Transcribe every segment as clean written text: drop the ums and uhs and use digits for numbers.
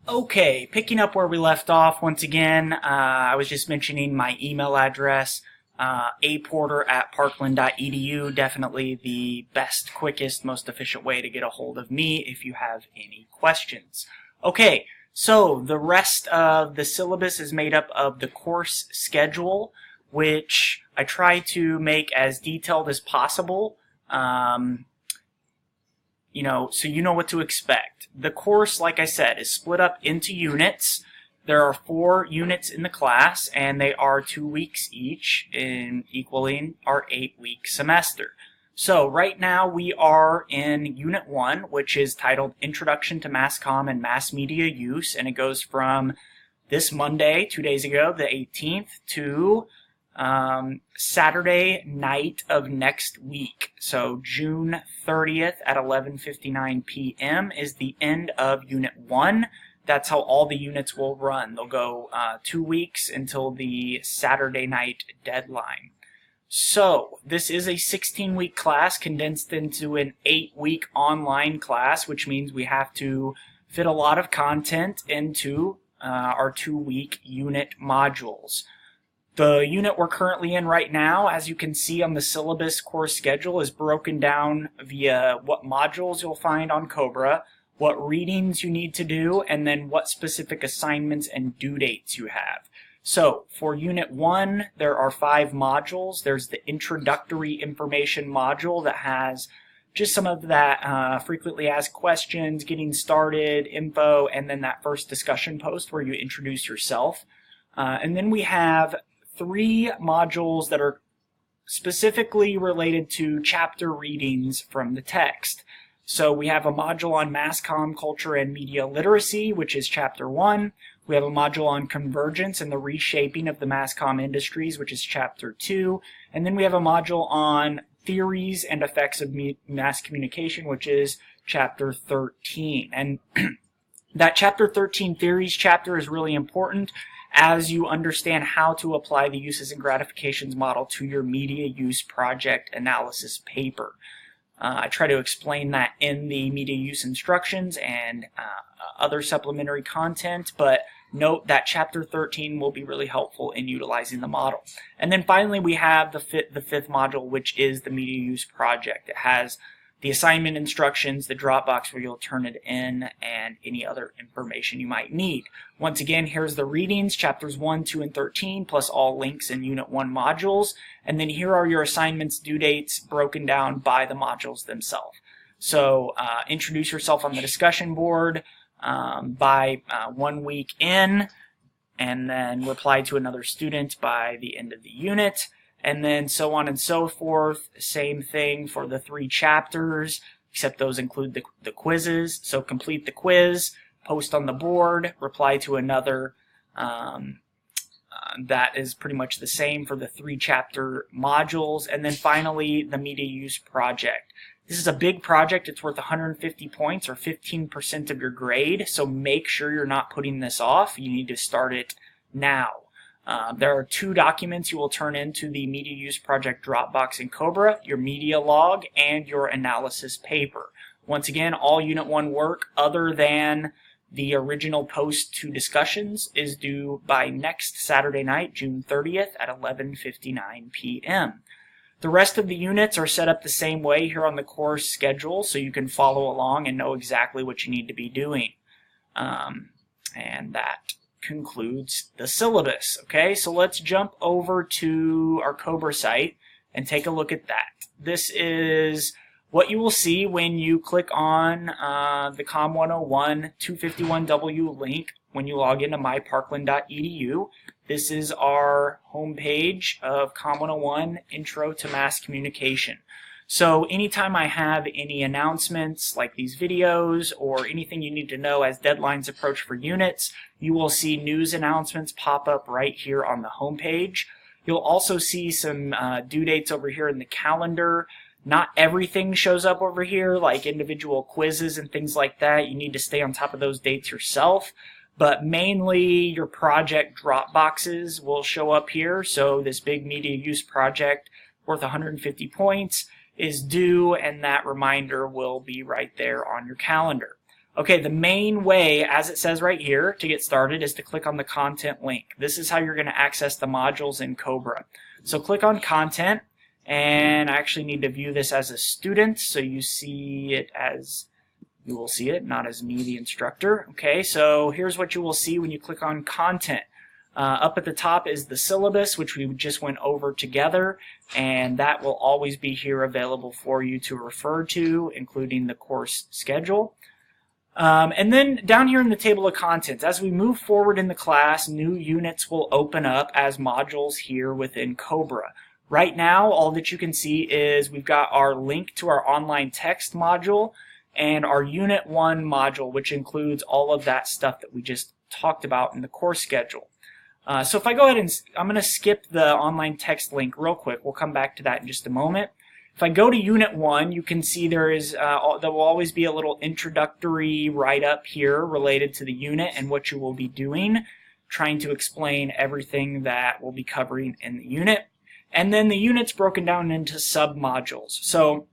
Okay, picking up where we left off once again, I was just mentioning my email address, aporter@parkland.edu. Definitely the best, quickest, most efficient way to get a hold of me if you have any questions. Okay, so the rest of the syllabus is made up of the course schedule, which I try to make as detailed as possible. So you know what to expect. The course, like I said, is split up into units. There are 4 units in the class, and they are 2 weeks each, equaling our 8-week semester. So right now we are in Unit 1, which is titled Introduction to Mass Comm and Mass Media Use, and it goes from this Monday, 2 days ago, the 18th, to Saturday night of next week. So June 30th at 11:59 p.m. is the end of Unit 1. That's how all the units will run. They'll go 2 weeks until the Saturday night deadline. So this is a 16-week class condensed into an 8-week online class, which means we have to fit a lot of content into our 2-week unit modules. The unit we're currently in right now, as you can see on the syllabus course schedule, is broken down via what modules you'll find on Cobra, what readings you need to do, and then what specific assignments and due dates you have. So for Unit 1, there are 5 modules. There's the Introductory Information module that has just some of that frequently asked questions, getting started, info, and then that first discussion post where you introduce yourself. And then we have 3 modules that are specifically related to chapter readings from the text. So we have a module on mass comm, culture, and media literacy, which is chapter 1. We have a module on convergence and the reshaping of the mass comm industries, which is chapter 2. And then we have a module on theories and effects of mass communication, which is chapter 13. And that chapter 13 theories chapter is really important as you understand how to apply the uses and gratifications model to your media use project analysis paper. I try to explain that in the media use instructions and other supplementary content, but note that chapter 13 will be really helpful in utilizing the model. And then finally we have the fifth module, which is the media use project. It has the assignment instructions, the Dropbox where you'll turn it in, and any other information you might need. Once again, here's the readings, chapters 1, 2, and 13, plus all links in Unit 1 modules. And then here are your assignments, due dates, broken down by the modules themselves. So introduce yourself on the discussion board by 1 week in, and then reply to another student by the end of the unit. And then so on and so forth. Same thing for the 3 chapters, except those include the quizzes. So complete the quiz, post on the board, reply to another. That is pretty much the same for the 3 chapter modules. And then finally, the media use project. This is a big project. It's worth 150 points or 15% of your grade. So make sure you're not putting this off. You need to start it now. There are 2 documents you will turn into the Media Use Project Dropbox in Cobra, your media log and your analysis paper. Once again, all Unit 1 work other than the original post to discussions is due by next Saturday night, June 30th at 11:59 p.m. The rest of the units are set up the same way here on the course schedule, so you can follow along and know exactly what you need to be doing. And that concludes the syllabus. Okay, so let's jump over to our Cobra site and take a look at that. This is what you will see when you click on the COM 101 251W link when you log into myparkland.edu. This is our homepage of COM 101 Intro to Mass Communication. So anytime I have any announcements like these videos or anything you need to know as deadlines approach for units, you will see news announcements pop up right here on the homepage. You'll also see some due dates over here in the calendar. Not everything shows up over here, like individual quizzes and things like that. You need to stay on top of those dates yourself. But mainly your project Dropboxes will show up here. So this big media use project worth 150 points is due, and that reminder will be right there on your calendar. Okay, the main way, as it says right here, to get started is to click on the content link. This is how you're going to access the modules in Cobra. So click on content, and I actually need to view this as a student, so you see it as, you will see it, not as me, the instructor. Okay, so here's what you will see when you click on content. Up at the top is the syllabus, which we just went over together, and that will always be here available for you to refer to, including the course schedule. And then down here in the table of contents, as we move forward in the class, new units will open up as modules here within Cobra. Right now, all that you can see is we've got our link to our online text module and our Unit 1 module, which includes all of that stuff that we just talked about in the course schedule. So if I go ahead and I'm going to skip the online text link real quick. We'll come back to that in just a moment. If I go to Unit 1, you can see there will always be a little introductory write-up here related to the unit and what you will be doing, trying to explain everything that we'll be covering in the unit. And then the unit's broken down into sub-modules. So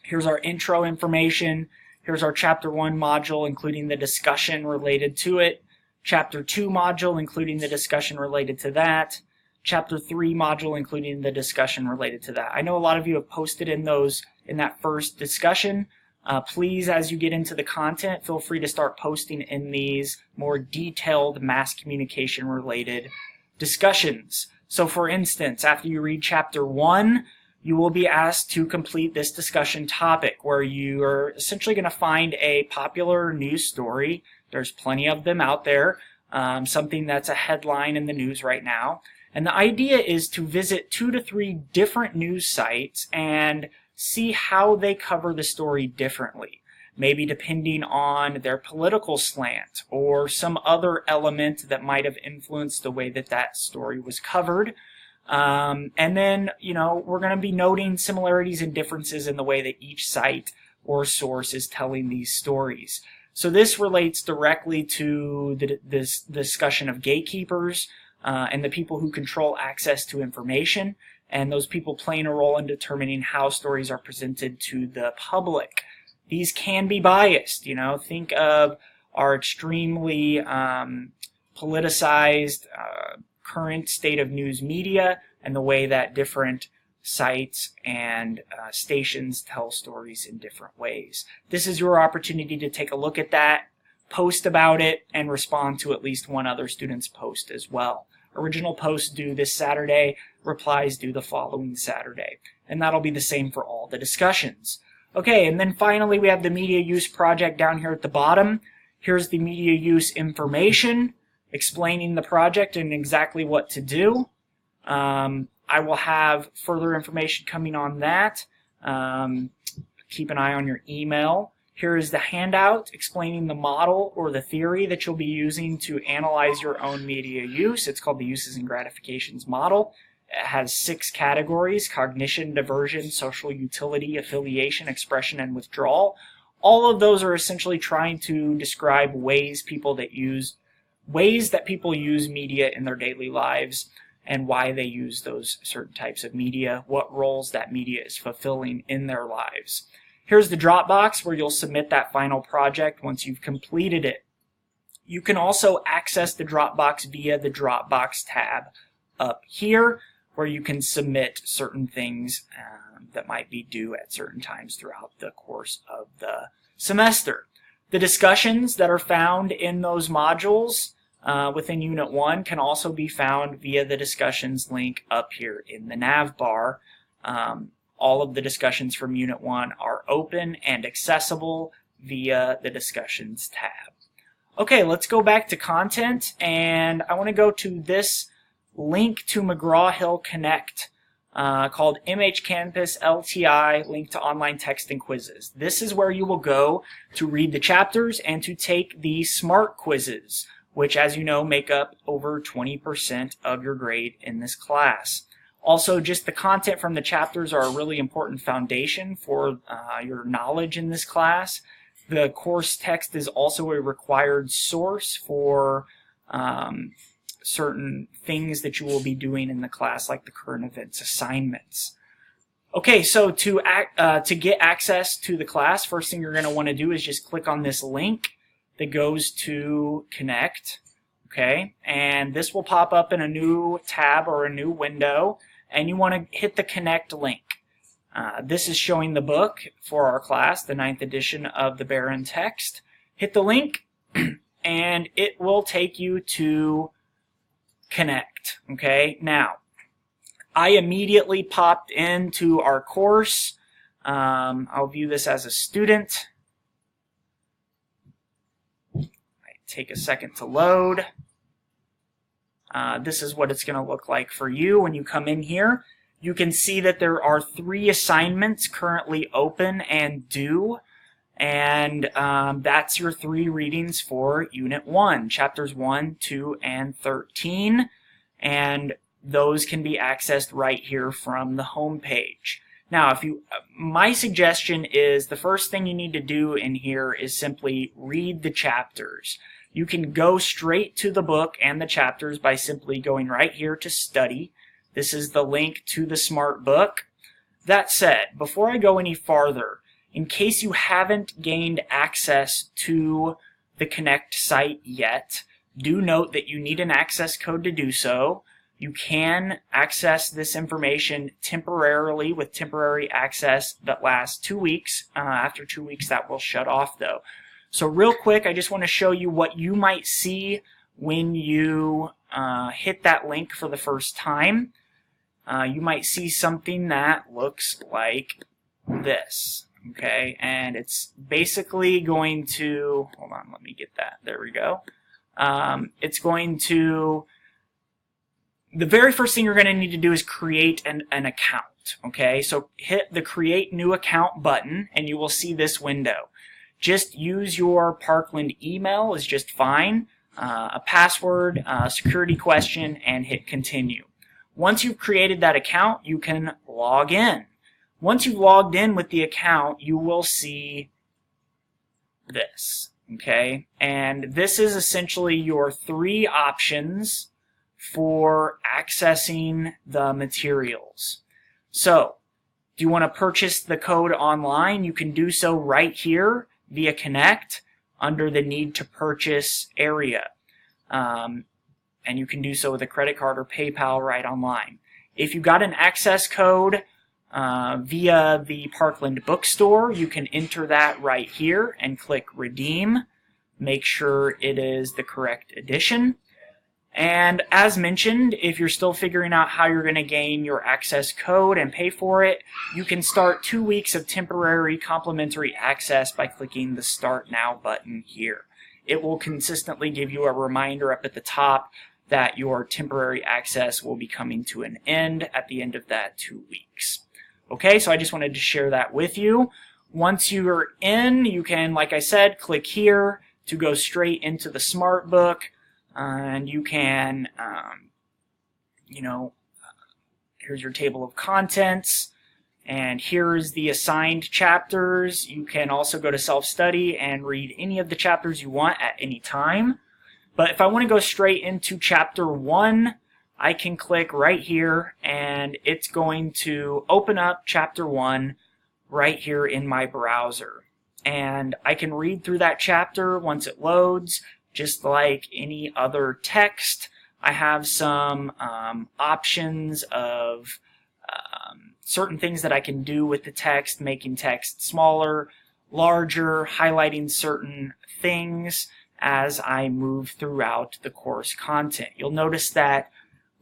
here's our intro information. Here's our Chapter 1 module, including the discussion related to it. Chapter 2 module, including the discussion related to that. Chapter 3 module, including the discussion related to that. I know a lot of you have posted in that first discussion. Please, as you get into the content, feel free to start posting in these more detailed mass communication related discussions. So for instance, after you read Chapter 1, you will be asked to complete this discussion topic where you are essentially going to find a popular news story. There's plenty of them out there, something that's a headline in the news right now. And the idea is to visit 2 to 3 different news sites and see how they cover the story differently. Maybe depending on their political slant or some other element that might have influenced the way that that story was covered. And then, we're going to be noting similarities and differences in the way that each site or source is telling these stories. So this relates directly to this discussion of gatekeepers and the people who control access to information, and those people playing a role in determining how stories are presented to the public. These can be biased. Think of our extremely politicized current state of news media and the way that different sites and stations tell stories in different ways. This is your opportunity to take a look at that, post about it, and respond to at least one other student's post as well. Original posts due this Saturday, replies due the following Saturday. And that'll be the same for all the discussions. Okay, and then finally we have the media use project down here at the bottom. Here's the media use information, explaining the project and exactly what to do. I will have further information coming on that. Keep an eye on your email. Here is the handout explaining the model or the theory that you'll be using to analyze your own media use. It's called the Uses and Gratifications Model. It has 6 categories: cognition, diversion, social utility, affiliation, expression, and withdrawal. All of those are essentially trying to describe ways that people use media in their daily lives and why they use those certain types of media, what roles that media is fulfilling in their lives. Here's the Dropbox where you'll submit that final project once you've completed it. You can also access the Dropbox via the Dropbox tab up here, where you can submit certain things that might be due at certain times throughout the course of the semester. The discussions that are found in those modules within Unit 1 can also be found via the discussions link up here in the nav bar. All of the discussions from Unit 1 are open and accessible via the discussions tab. Okay, let's go back to content, and I want to go to this link to McGraw-Hill Connect called MH Campus LTI link to online text and quizzes. This is where you will go to read the chapters and to take the SMART quizzes, which, as you know, make up over 20% of your grade in this class. Also, just the content from the chapters are a really important foundation for your knowledge in this class. The course text is also a required source for certain things that you will be doing in the class, like the current events assignments. Okay, so to get access to the class, first thing you're going to want to do is just click on this link that goes to Connect. Okay, and this will pop up in a new tab or a new window, and you want to hit the Connect link. This is showing the book for our class, the 9th edition of the Barren Text. Hit the link, and it will take you to Connect. Okay, now I immediately popped into our course. I'll view this as a student. Take a second to load. This is what it's going to look like for you when you come in here. You can see that there are 3 assignments currently open and due, and that's your 3 readings for Unit 1, Chapters 1, 2, and 13, and those can be accessed right here from the home page. Now, my suggestion is the first thing you need to do in here is simply read the chapters. You can go straight to the book and the chapters by simply going right here to Study. This is the link to the Smart Book. That said, before I go any farther, in case you haven't gained access to the Connect site yet, do note that you need an access code to do so. You can access this information temporarily with temporary access that lasts 2 weeks. After 2 weeks, that will shut off, though. So real quick, I just want to show you what you might see when you hit that link for the first time. You might see something that looks like this. Okay, and it's basically going to, hold on, let me get that. There we go. It's going to, the very first thing you're going to need to do is create an account. Okay, so hit the Create New Account button, and you will see this window. Just use your Parkland email is just fine, a password, a security question, and hit Continue. Once you've created that account, you can log in. Once you've logged in with the account, you will see this, okay? And this is essentially your 3 options for accessing the materials. So, do you want to purchase the code online? You can do so right here via Connect under the Need to Purchase area. And you can do so with a credit card or PayPal right online. If you got an access code via the Parkland bookstore, you can enter that right here and click Redeem. Make sure it is the correct edition. And as mentioned, if you're still figuring out how you're going to gain your access code and pay for it, you can start 2 weeks of temporary complimentary access by clicking the Start Now button here. It will consistently give you a reminder up at the top that your temporary access will be coming to an end at the end of that 2 weeks. Okay, so I just wanted to share that with you. Once you're in, you can, like I said, click here to go straight into the Smart Book. And you can, here's your table of contents, and here's the assigned chapters. You can also go to self-study and read any of the chapters you want at any time. But if I want to go straight into chapter 1, I can click right here, and it's going to open up chapter 1 right here in my browser. And I can read through that chapter once it loads. Just like any other text, I have some options of certain things that I can do with the text, making text smaller, larger, highlighting certain things as I move throughout the course content. You'll notice that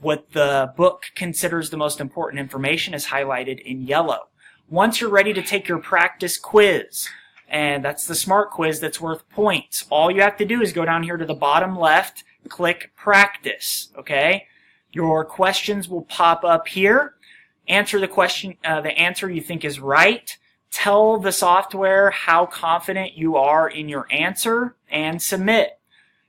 what the book considers the most important information is highlighted in yellow. Once you're ready to take your practice quiz, and that's the smart quiz that's worth points. All you have to do is go down here to the bottom left, click Practice, okay? Your questions will pop up here. Answer the question, the answer you think is right. Tell the software how confident you are in your answer, and submit.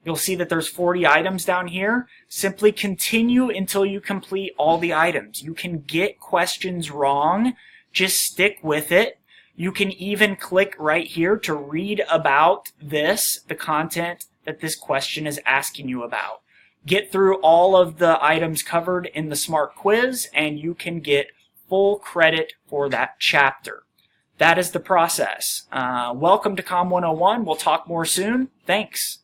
You'll see that there's 40 items down here. Simply continue until you complete all the items. You can get questions wrong. Just stick with it. You can even click right here to read about this, the content that this question is asking you about. Get through all of the items covered in the Smart Quiz, and you can get full credit for that chapter. That is the process. Welcome to Com 101. We'll talk more soon. Thanks.